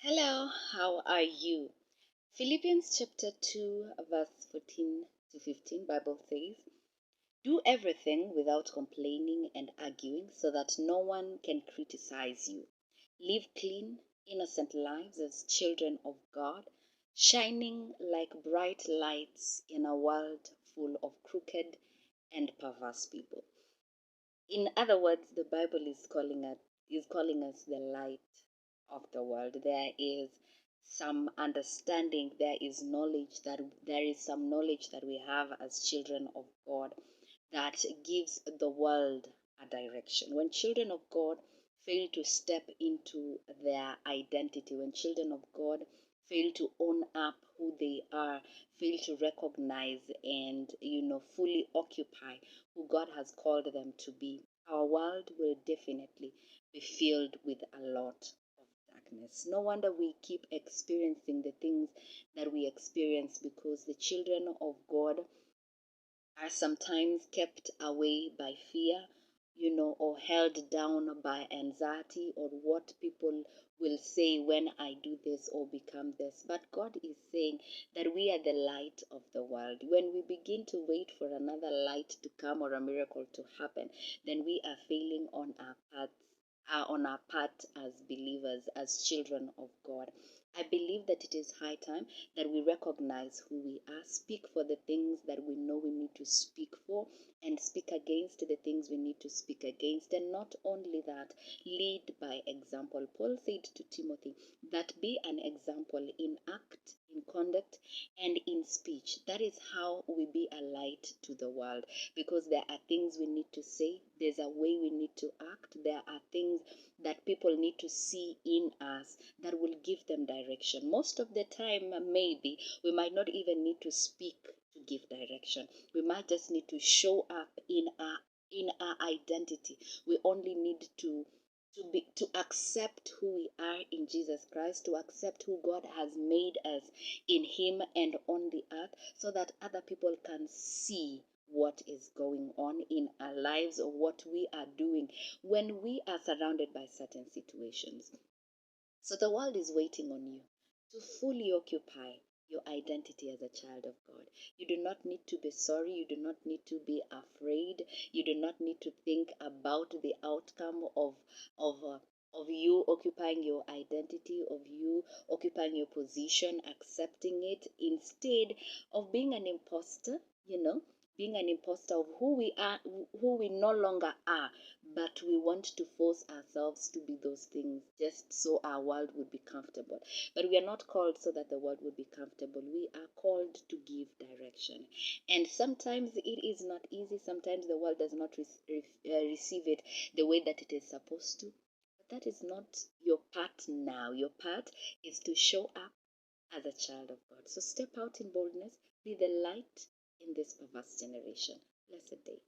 Hello, how are you? Philippians chapter 2, verse 14 to 15, Bible says, "Do everything without complaining and arguing, so that no one can criticize you. Live clean, innocent lives as children of God, shining like bright lights in a world full of crooked and perverse people." In other words, the Bible is calling us the light of the world. There is some understanding, there is some knowledge that we have as children of God that gives the world a direction. When children of God fail to step into their identity, when children of God fail to own up who they are, fail to recognize and fully occupy who God has called them to be, our world will definitely be filled with a lot of darkness. No wonder we keep experiencing the things that we experience, because the children of God are sometimes kept away by fear, or held down by anxiety or what people will say when I do this or become this. But God is saying that we are the light of the world. When we begin to wait for another light to come or a miracle to happen, then we are failing on our path. On our part as believers, as children of God. I believe that it is high time that we recognize who we are, speak for the things that we know we need to speak for, and speak against the things we need to speak against. And not only that, lead by example. Paul said to Timothy that be an example in act, in conduct, and in speech. That is how we be a light to the world, because there are things we need to say, there's a way we need to act, there are things that people need to see in us that will give them direction. Most of the time, maybe we might not even need to speak to give direction. We might just need to show up in our identity. We only need to accept who we are in Jesus Christ, to accept who God has made us in Him and on the earth, so that other people can see what is going on in our lives or what we are doing when we are surrounded by certain situations. So the world is waiting on you to fully occupy your identity as a child of God. You do not need to be sorry. You do not need to be afraid. You do not need to think about the outcome of uh, of you occupying your identity, of you occupying your position, accepting it, instead of being an imposter, being an imposter of who we are, who we no longer are, but we want to force ourselves to be those things just so our world would be comfortable. But we are not called so that the world would be comfortable. We are called to give direction. And sometimes it is not easy. Sometimes the world does not receive it the way that it is supposed to. But that is not your part now. Your part is to show up as a child of God. So step out in boldness, be the light in this perverse generation. Blessed day.